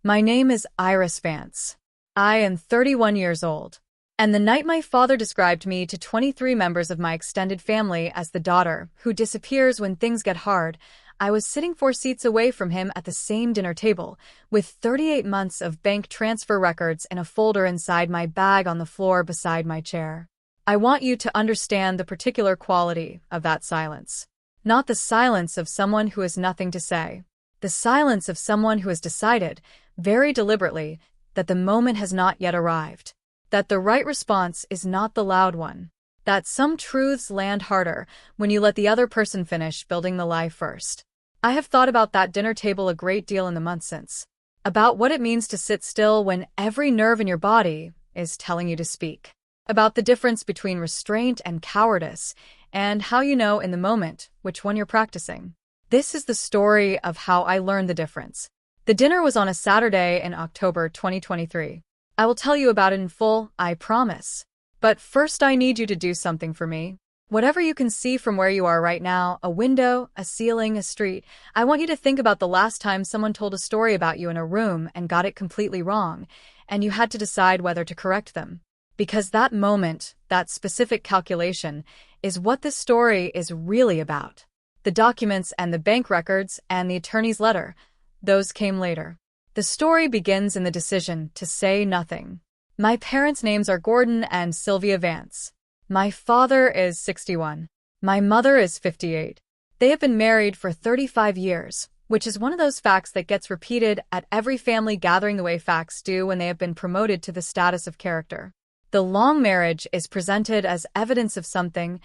My name is Iris Vance. I am 31 years old. And the night my father described me to 23 members of my extended family as the daughter who disappears when things get hard, I was sitting 4 seats away from him at the same dinner table, with 38 months of bank transfer records in a folder inside my bag on the floor beside my chair. I want you to understand the particular quality of that silence. Not the silence of someone who has nothing to say. The silence of someone who has decided, very deliberately, that the moment has not yet arrived. That the right response is not the loud one. That some truths land harder when you let the other person finish building the lie first. I have thought about that dinner table a great deal in the months since. About what it means to sit still when every nerve in your body is telling you to speak. About the difference between restraint and cowardice, and how you know in the moment which one you're practicing. This is the story of how I learned the difference. The dinner was on a Saturday in October 2023. I will tell you about it in full, I promise. But first I need you to do something for me. Whatever you can see from where you are right now, a window, a ceiling, a street, I want you to think about the last time someone told a story about you in a room and got it completely wrong, and you had to decide whether to correct them. Because that moment, that specific calculation, is what this story is really about. The documents and the bank records and the attorney's letter, those came later. The story begins in the decision to say nothing. My parents' names are Gordon and Sylvia Vance. My father is 61. My mother is 58. They have been married for 35 years, which is one of those facts that gets repeated at every family gathering the way facts do when they have been promoted to the status of character. The long marriage is presented as evidence of something,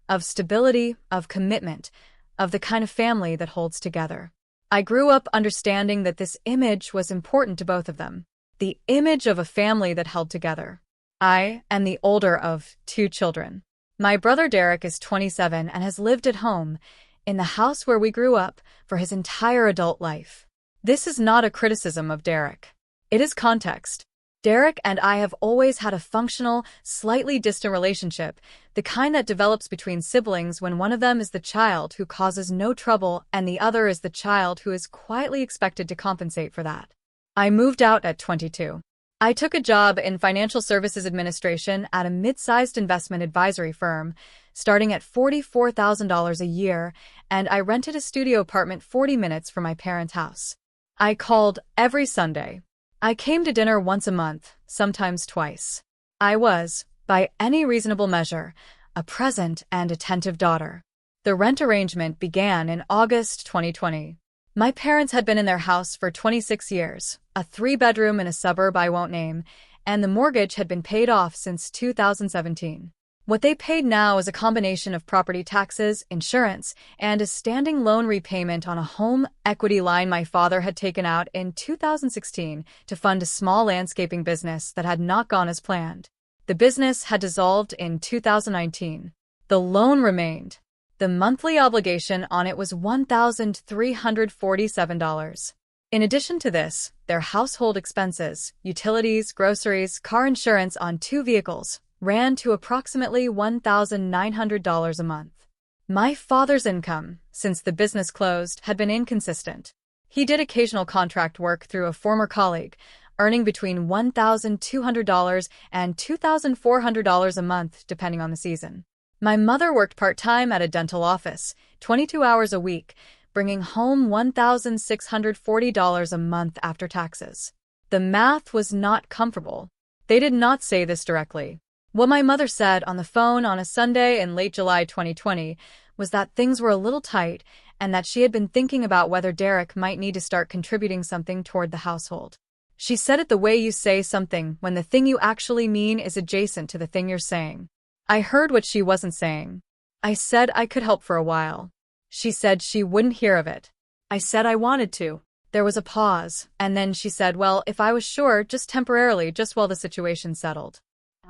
of stability, of commitment, of the kind of family that holds together. I grew up understanding that this image was important to both of them. The image of a family that held together. I am the older of 2 children. My brother Derek is 27 and has lived at home, in the house where we grew up, for his entire adult life. This is not a criticism of Derek. It is context. Derek and I have always had a functional, slightly distant relationship, the kind that develops between siblings when one of them is the child who causes no trouble and the other is the child who is quietly expected to compensate for that. I moved out at 22. I took a job in financial services administration at a mid-sized investment advisory firm, starting at $44,000 a year, and I rented a studio apartment 40 minutes from my parents' house. I called every Sunday. I came to dinner once a month, sometimes twice. I was, by any reasonable measure, a present and attentive daughter. The rent arrangement began in August 2020. My parents had been in their house for 26 years, a 3-bedroom in a suburb I won't name, and the mortgage had been paid off since 2017. What they paid now is a combination of property taxes, insurance, and a standing loan repayment on a home equity line my father had taken out in 2016 to fund a small landscaping business that had not gone as planned. The business had dissolved in 2019. The loan remained. The monthly obligation on it was $1,347. In addition to this, their household expenses, utilities, groceries, car insurance on 2 vehicles, ran to approximately $1,900 a month. My father's income, since the business closed, had been inconsistent. He did occasional contract work through a former colleague, earning between $1,200 and $2,400 a month depending on the season. My mother worked part-time at a dental office, 22 hours a week, bringing home $1,640 a month after taxes. The math was not comfortable. They did not say this directly. What my mother said on the phone on a Sunday in late July 2020 was that things were a little tight and that she had been thinking about whether Derek might need to start contributing something toward the household. She said it the way you say something when the thing you actually mean is adjacent to the thing you're saying. I heard what she wasn't saying. I said I could help for a while. She said she wouldn't hear of it. I said I wanted to. There was a pause, and then she said, well, if I was sure, just temporarily, just while the situation settled.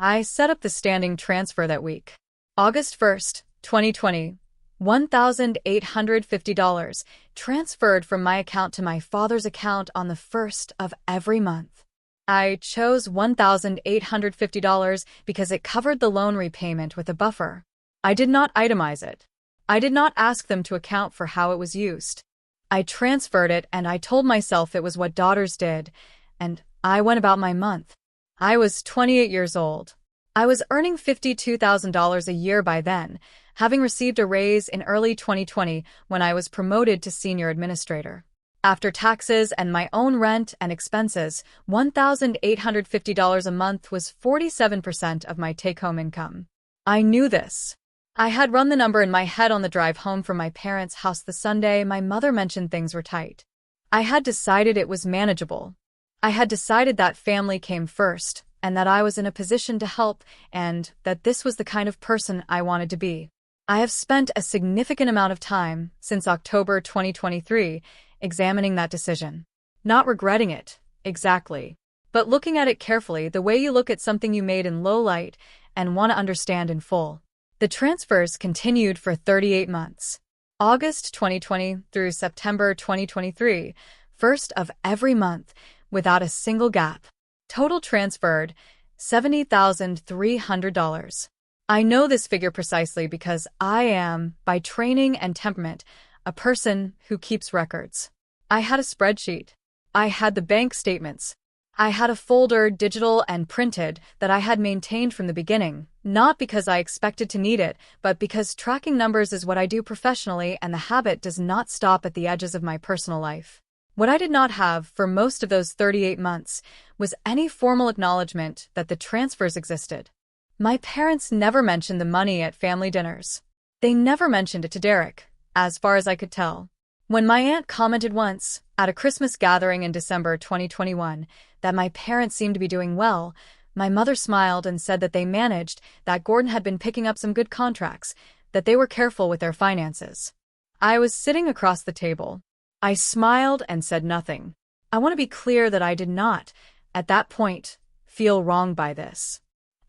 I set up the standing transfer that week. August 1st, 2020, $1,850 transferred from my account to my father's account on the 1st of every month. I chose $1,850 because it covered the loan repayment with a buffer. I did not itemize it. I did not ask them to account for how it was used. I transferred it and I told myself it was what daughters did, and I went about my month. I was 28 years old. I was earning $52,000 a year by then, having received a raise in early 2020 when I was promoted to senior administrator. After taxes and my own rent and expenses, $1,850 a month was 47% of my take-home income. I knew this. I had run the number in my head on the drive home from my parents' house the Sunday my mother mentioned things were tight. I had decided it was manageable. I had decided that family came first, and that I was in a position to help, and that this was the kind of person I wanted to be. I have spent a significant amount of time since October 2023 examining that decision. Not regretting it, exactly, but looking at it carefully the way you look at something you made in low light and want to understand in full. The transfers continued for 38 months. August 2020 through September 2023, first of every month, without a single gap. Total transferred, $70,300. I know this figure precisely because I am, by training and temperament, a person who keeps records. I had a spreadsheet. I had the bank statements. I had a folder, digital and printed, that I had maintained from the beginning, not because I expected to need it, but because tracking numbers is what I do professionally and the habit does not stop at the edges of my personal life. What I did not have for most of those 38 months was any formal acknowledgement that the transfers existed. My parents never mentioned the money at family dinners. They never mentioned it to Derek, as far as I could tell. When my aunt commented once, at a Christmas gathering in December 2021, that my parents seemed to be doing well, my mother smiled and said that they managed, that Gordon had been picking up some good contracts, that they were careful with their finances. I was sitting across the table. I smiled and said nothing. I want to be clear that I did not, at that point, feel wronged by this.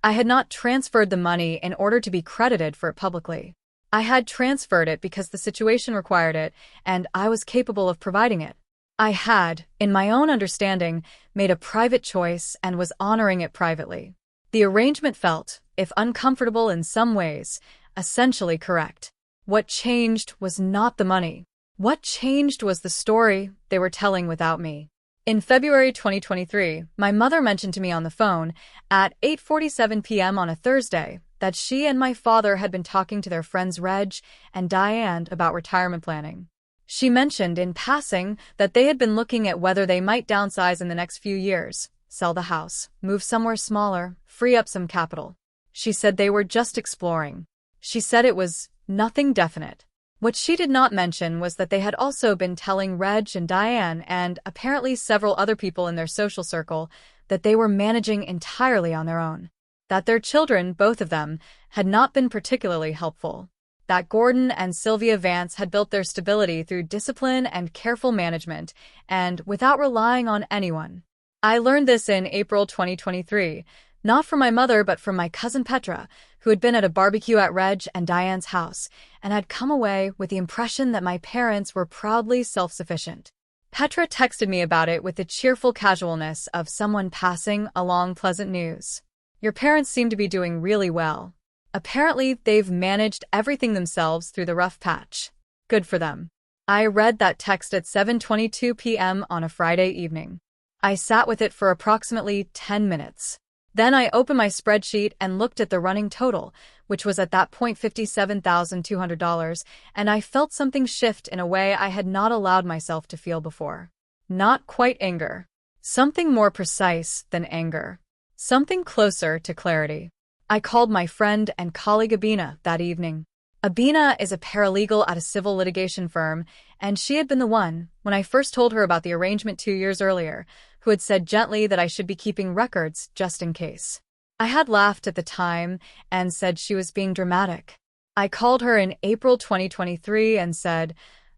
I had not transferred the money in order to be credited for it publicly. I had transferred it because the situation required it, and I was capable of providing it. I had, in my own understanding, made a private choice and was honoring it privately. The arrangement felt, if uncomfortable in some ways, essentially correct. What changed was not the money. What changed was the story they were telling without me. In February 2023, my mother mentioned to me on the phone, at 8:47 p.m. on a Thursday, that she and my father had been talking to their friends Reg and Diane about retirement planning. She mentioned in passing that they had been looking at whether they might downsize in the next few years, sell the house, move somewhere smaller, free up some capital. She said they were just exploring. She said it was nothing definite. What she did not mention was that they had also been telling Reg and Diane and apparently several other people in their social circle that they were managing entirely on their own. That their children, both of them, had not been particularly helpful. That Gordon and Sylvia Vance had built their stability through discipline and careful management, and without relying on anyone. I learned this in April 2023, not from my mother but from my cousin Petra, who had been at a barbecue at Reg and Diane's house, and had come away with the impression that my parents were proudly self-sufficient. Petra texted me about it with the cheerful casualness of someone passing along pleasant news. Your parents seem to be doing really well. Apparently, they've managed everything themselves through the rough patch. Good for them. I read that text at 7:22 p.m. on a Friday evening. I sat with it for approximately 10 minutes. Then I opened my spreadsheet and looked at the running total, which was at that point $57,200, and I felt something shift in a way I had not allowed myself to feel before. Not quite anger. Something more precise than anger. Something closer to clarity. I called my friend and colleague Abina that evening. Abina is a paralegal at a civil litigation firm, and she had been the one, when I first told her about the arrangement 2 years earlier, who had said gently that I should be keeping records just in case. I had laughed at the time and said she was being dramatic. I called her in April 2023 and said,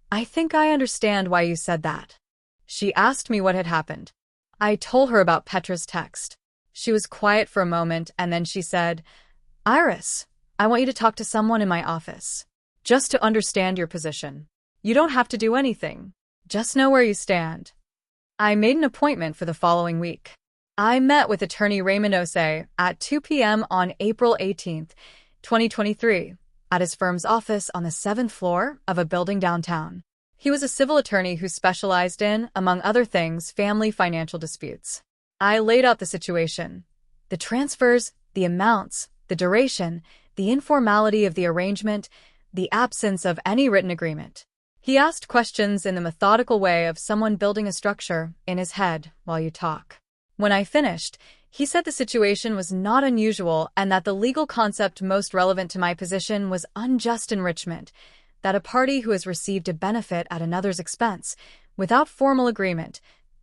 "I think I understand why you said that." She asked me what had happened. I told her about Petra's text. She was quiet for a moment, and then she said, "Iris, I want you to talk to someone in my office. Just to understand your position. You don't have to do anything. Just know where you stand." I made an appointment for the following week. I met with attorney Raymond Osei at 2 p.m. on April 18, 2023, at his firm's office on the 7th floor of a building downtown. He was a civil attorney who specialized in, among other things, family financial disputes. I laid out the situation. The transfers, the amounts, the duration, the informality of the arrangement, the absence of any written agreement. He asked questions in the methodical way of someone building a structure in his head while you talk. When I finished, he said the situation was not unusual and that the legal concept most relevant to my position was unjust enrichment, that a party who has received a benefit at another's expense, without formal agreement,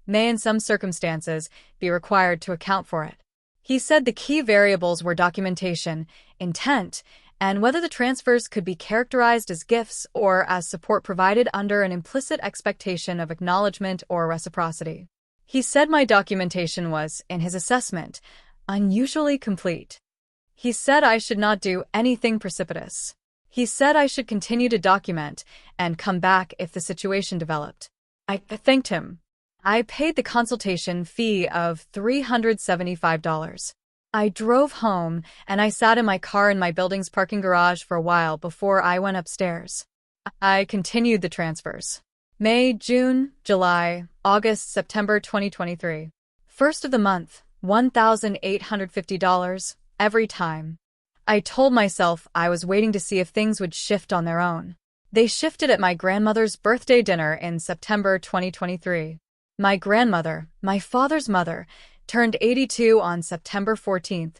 may in some circumstances be required to account for it. He said the key variables were documentation, intent, and whether the transfers could be characterized as gifts or as support provided under an implicit expectation of acknowledgement or reciprocity. He said my documentation was, in his assessment, unusually complete. He said I should not do anything precipitous. He said I should continue to document and come back if the situation developed. I thanked him. I paid the consultation fee of $375. I drove home, and I sat in my car in my building's parking garage for a while before I went upstairs. I continued the transfers. May, June, July, August, September 2023. First of the month, $1,850, every time. I told myself I was waiting to see if things would shift on their own. They shifted at my grandmother's birthday dinner in September 2023. My grandmother, my father's mother, turned 82 on September 14,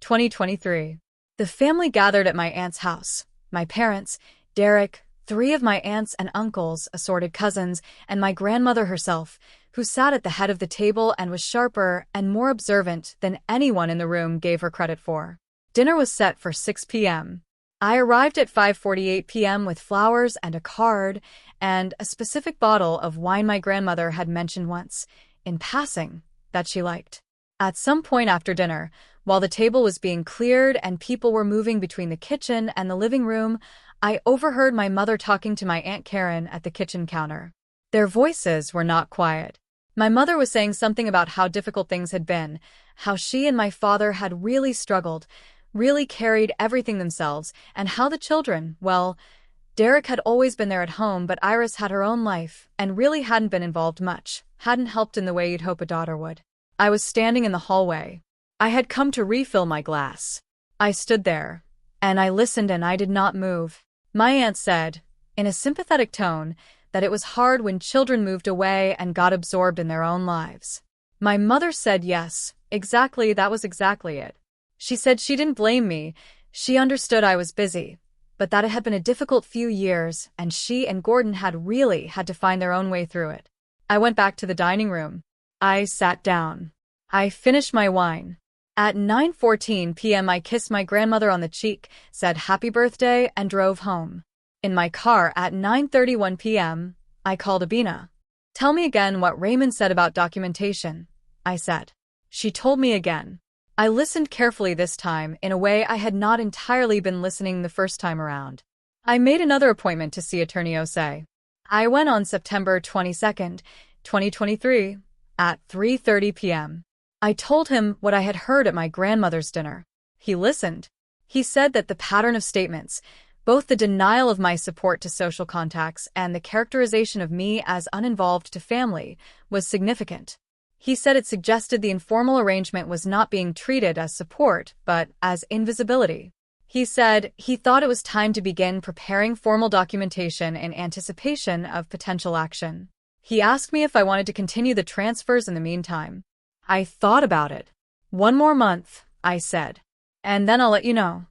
2023. The family gathered at my aunt's house. My parents, Derek, 3 of my aunts and uncles, assorted cousins, and my grandmother herself, who sat at the head of the table and was sharper and more observant than anyone in the room gave her credit for. Dinner was set for 6 p.m. I arrived at 5:48 p.m. with flowers and a card and a specific bottle of wine my grandmother had mentioned once, in passing, that she liked. At some point after dinner, while the table was being cleared and people were moving between the kitchen and the living room, I overheard my mother talking to my Aunt Karen at the kitchen counter. Their voices were not quiet. My mother was saying something about how difficult things had been, how she and my father had really struggled, really carried everything themselves, and how the children, well, Derek had always been there at home, but Iris had her own life and really hadn't been involved much, hadn't helped in the way you'd hope a daughter would. I was standing in the hallway. I had come to refill my glass. I stood there, and I listened and I did not move. My aunt said, in a sympathetic tone, that it was hard when children moved away and got absorbed in their own lives. My mother said yes, exactly, that was exactly it. She said she didn't blame me, she understood I was busy, but that it had been a difficult few years and she and Gordon had really had to find their own way through it. I went back to the dining room. I sat down. I finished my wine. At 9:14 p.m. I kissed my grandmother on the cheek, said happy birthday, and drove home. In my car at 9:31 p.m., I called Abina. Tell me again what Raymond said about documentation, I said. She told me again. I listened carefully this time in a way I had not entirely been listening the first time around. I made another appointment to see Attorney Osei. I went on September 22, 2023, at 3:30 p.m. I told him what I had heard at my grandmother's dinner. He listened. He said that the pattern of statements, both the denial of my support to social contacts and the characterization of me as uninvolved to family, was significant. He said it suggested the informal arrangement was not being treated as support, but as invisibility. He said he thought it was time to begin preparing formal documentation in anticipation of potential action. He asked me if I wanted to continue the transfers in the meantime. I thought about it. 1 more month, I said, and then I'll let you know.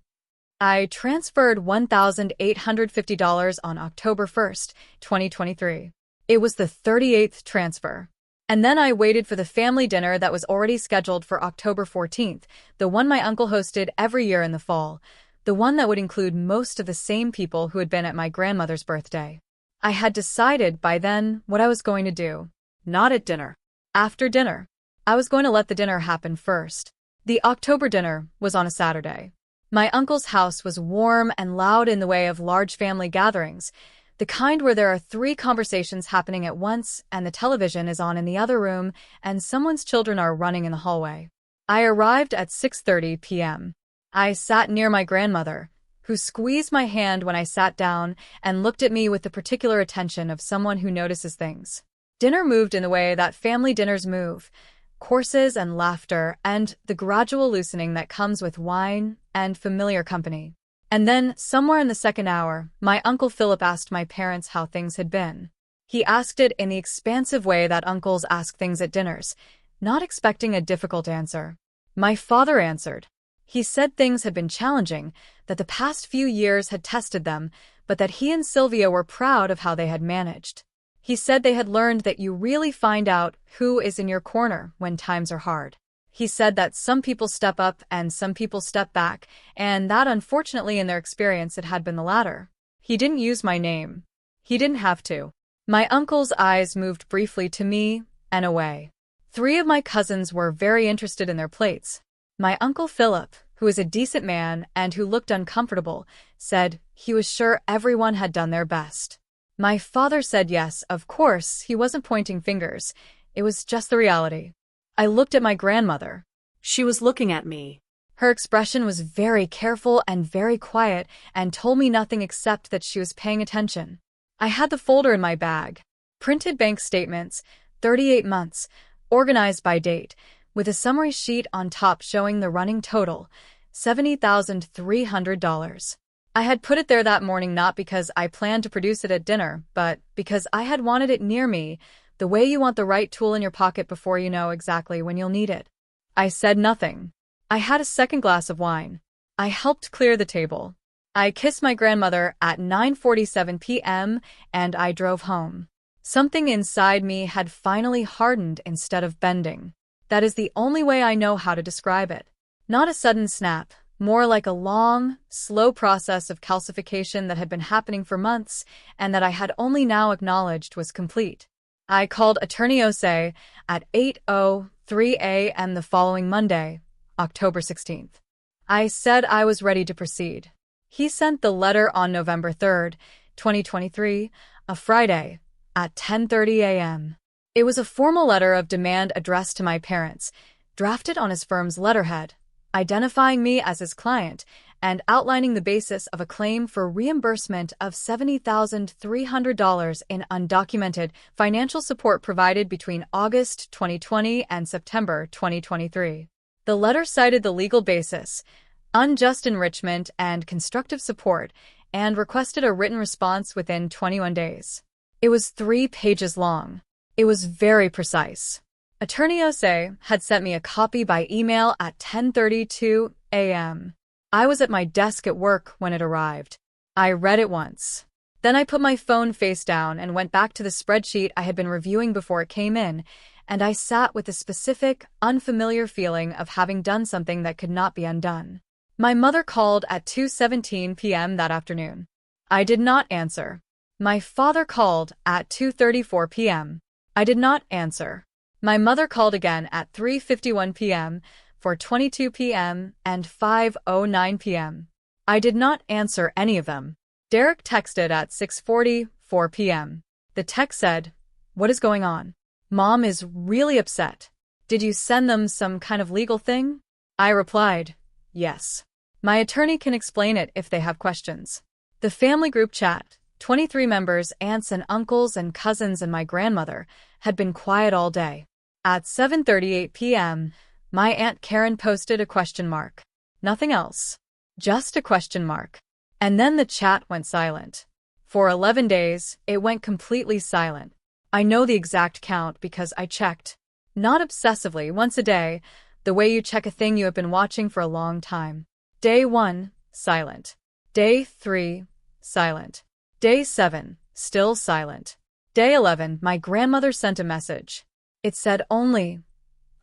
I transferred $1,850 on October 1, 2023. It was the 38th transfer. And then I waited for the family dinner that was already scheduled for October 14th, the one my uncle hosted every year in the fall, the one that would include most of the same people who had been at my grandmother's birthday. I had decided by then what I was going to do. Not at dinner. After dinner. I was going to let the dinner happen first. The October dinner was on a Saturday. My uncle's house was warm and loud in the way of large family gatherings, the kind where there are 3 conversations happening at once and the television is on in the other room and someone's children are running in the hallway. I arrived at 6:30 p.m. I sat near my grandmother, who who squeezed my hand when I sat down and looked at me with the particular attention of someone who notices things. Dinner moved in the way that family dinners move, courses and laughter, and the gradual loosening that comes with wine and familiar company. And then, somewhere in the second hour, my Uncle Philip asked my parents how things had been. He asked it in the expansive way that uncles ask things at dinners, not expecting a difficult answer. My father answered. He said things had been challenging, that the past few years had tested them, but that he and Sylvia were proud of how they had managed. He said they had learned that you really find out who is in your corner when times are hard. He said that some people step up and some people step back, and that unfortunately in their experience it had been the latter. He didn't use my name. He didn't have to. My uncle's eyes moved briefly to me and away. 3 of my cousins were very interested in their plates. My Uncle Philip, who is a decent man and who looked uncomfortable, said he was sure everyone had done their best. My father said yes, of course, he wasn't pointing fingers. It was just the reality. I looked at my grandmother. She was looking at me. Her expression was very careful and very quiet and told me nothing except that she was paying attention. I had the folder in my bag. Printed bank statements, 38 months, organized by date, with a summary sheet on top showing the running total, $70,300. I had put it there that morning not because I planned to produce it at dinner, but because I had wanted it near me, the way you want the right tool in your pocket before you know exactly when you'll need it. I said nothing. I had a second glass of wine. I helped clear the table. I kissed my grandmother at 9:47 p.m. and I drove home. Something inside me had finally hardened instead of bending. That is the only way I know how to describe it. Not a sudden snap, more like a long, slow process of calcification that had been happening for months and that I had only now acknowledged was complete. I called Attorney Osei at 8:03 a.m. the following Monday, October 16th. I said I was ready to proceed. He sent the letter on November 3rd, 2023, a Friday, at 10:30 a.m. It was a formal letter of demand addressed to my parents, drafted on his firm's letterhead, identifying me as his client and outlining the basis of a claim for reimbursement of $70,300 in undocumented financial support provided between August 2020 and September 2023. The letter cited the legal basis, unjust enrichment, and constructive support, and requested a written response within 21 days. It was 3 pages long. It was very precise. Attorney Osei had sent me a copy by email at 10:32 a.m. I was at my desk at work when it arrived. I read it once. Then I put my phone face down and went back to the spreadsheet I had been reviewing before it came in, and I sat with the specific, unfamiliar feeling of having done something that could not be undone. My mother called at 2:17 p.m. that afternoon. I did not answer. My father called at 2:34 p.m. I did not answer. My mother called again at 3:51 p.m., 4:22 p.m., and 5:09 p.m. I did not answer any of them. Derek texted at 6:44 p.m. The text said, "What is going on? Mom is really upset. Did you send them some kind of legal thing?" I replied, "Yes. My attorney can explain it if they have questions." The family group chat, 23 members, aunts and uncles and cousins and my grandmother, had been quiet all day. At 7:38 p.m., my Aunt Karen posted a question mark. Nothing else. Just a question mark. And then the chat went silent. For 11 days, it went completely silent. I know the exact count because I checked. Not obsessively, once a day, the way you check a thing you have been watching for a long time. Day 1, silent. Day 3, silent. Day 7, still silent. Day 11, my grandmother sent a message. It said only,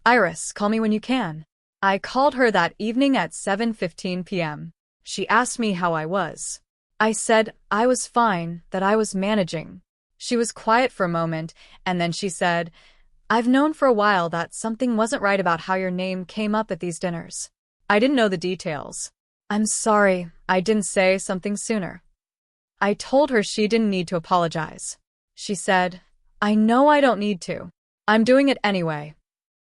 "Iris, call me when you can." I called her that evening at 7:15 p.m. She asked me how I was. I said I was fine, that I was managing. She was quiet for a moment, and then she said, "I've known for a while that something wasn't right about how your name came up at these dinners." I didn't know the details. "I'm sorry, I didn't say something sooner." I told her she didn't need to apologize. She said, "I know I don't need to. I'm doing it anyway."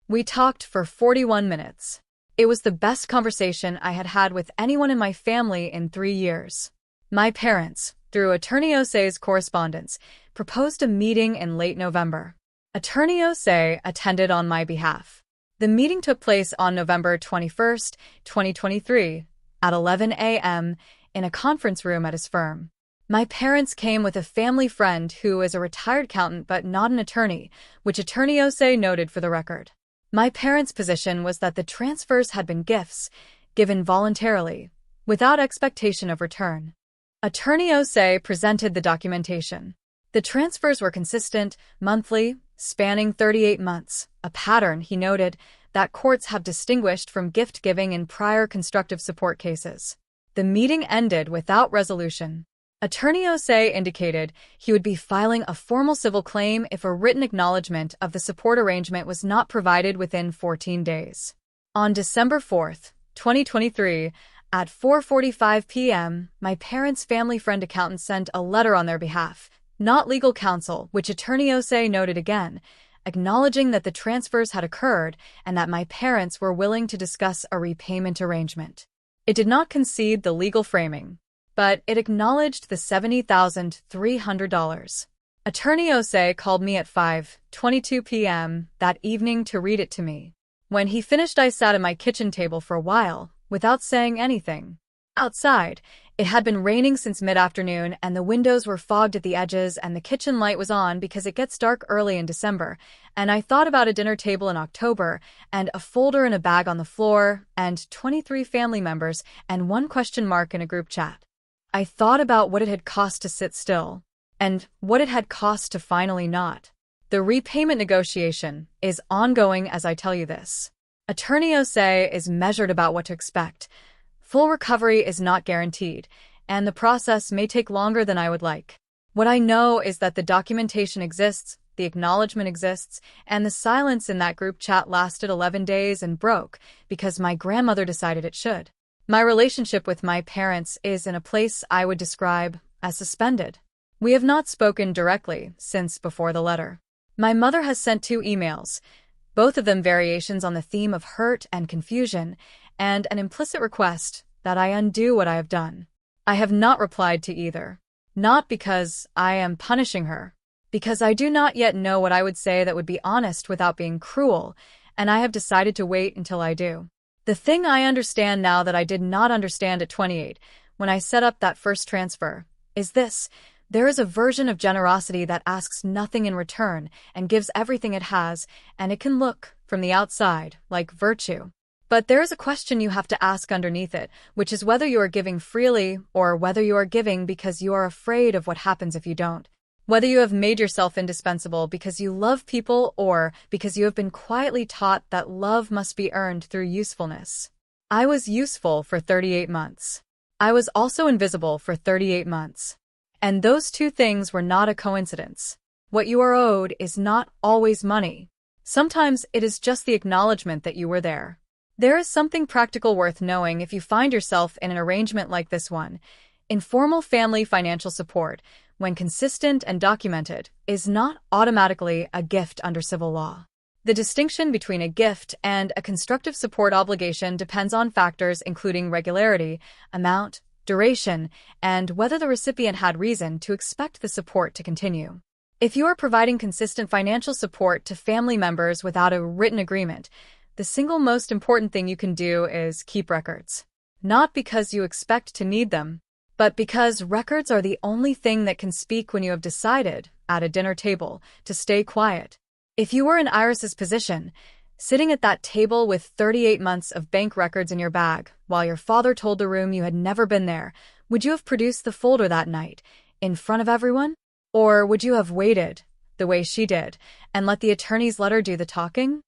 We talked for 41 minutes. It was the best conversation I had had with anyone in my family in 3 years. My parents, through Attorney Osei's correspondence, proposed a meeting in late November. Attorney Osei attended on my behalf. The meeting took place on November 21st, 2023, at 11 a.m. in a conference room at his firm. My parents came with a family friend who is a retired accountant but not an attorney, which Attorney Osei noted for the record. My parents' position was that the transfers had been gifts, given voluntarily, without expectation of return. Attorney Osei presented the documentation. The transfers were consistent, monthly, spanning 38 months, a pattern, he noted, that courts have distinguished from gift-giving in prior constructive support cases. The meeting ended without resolution. Attorney Osei indicated he would be filing a formal civil claim if a written acknowledgement of the support arrangement was not provided within 14 days. On December 4, 2023, at 4:45 p.m., my parents' family friend accountant sent a letter on their behalf, not legal counsel, which Attorney Osei noted again, acknowledging that the transfers had occurred and that my parents were willing to discuss a repayment arrangement. It did not concede the legal framing, but it acknowledged the $70,300. Attorney Osei called me at 5:22 p.m. that evening to read it to me. When he finished, I sat at my kitchen table for a while, without saying anything. Outside, it had been raining since mid-afternoon and the windows were fogged at the edges and the kitchen light was on because it gets dark early in December, and I thought about a dinner table in October and a folder in a bag on the floor and 23 family members and one question mark in a group chat. I thought about what it had cost to sit still and what it had cost to finally not. The repayment negotiation is ongoing as I tell you this. Attorney Osei is measured about what to expect. Full recovery is not guaranteed, and the process may take longer than I would like. What I know is that the documentation exists, the acknowledgement exists, and the silence in that group chat lasted 11 days and broke because my grandmother decided it should. My relationship with my parents is in a place I would describe as suspended. We have not spoken directly since before the letter. My mother has sent 2 emails, both of them variations on the theme of hurt and confusion, and an implicit request that I undo what I have done. I have not replied to either. Not because I am punishing her, because I do not yet know what I would say that would be honest without being cruel, and I have decided to wait until I do. The thing I understand now that I did not understand at 28, when I set up that first transfer, is this: there is a version of generosity that asks nothing in return and gives everything it has, and it can look, from the outside, like virtue. But there is a question you have to ask underneath it, which is whether you are giving freely or whether you are giving because you are afraid of what happens if you don't. Whether you have made yourself indispensable because you love people or because you have been quietly taught that love must be earned through usefulness. I was useful for 38 months. I was also invisible for 38 months. And those 2 things were not a coincidence. What you are owed is not always money. Sometimes it is just the acknowledgement that you were there. There is something practical worth knowing if you find yourself in an arrangement like this one. Informal family financial support, when consistent and documented, is not automatically a gift under civil law. The distinction between a gift and a constructive support obligation depends on factors including regularity, amount, duration, and whether the recipient had reason to expect the support to continue. If you are providing consistent financial support to family members without a written agreement, the single most important thing you can do is keep records. Not because you expect to need them, but because records are the only thing that can speak when you have decided, at a dinner table, to stay quiet. If you were in Iris's position, sitting at that table with 38 months of bank records in your bag, while your father told the room you had never been there, would you have produced the folder that night, in front of everyone? Or would you have waited, the way she did, and let the attorney's letter do the talking?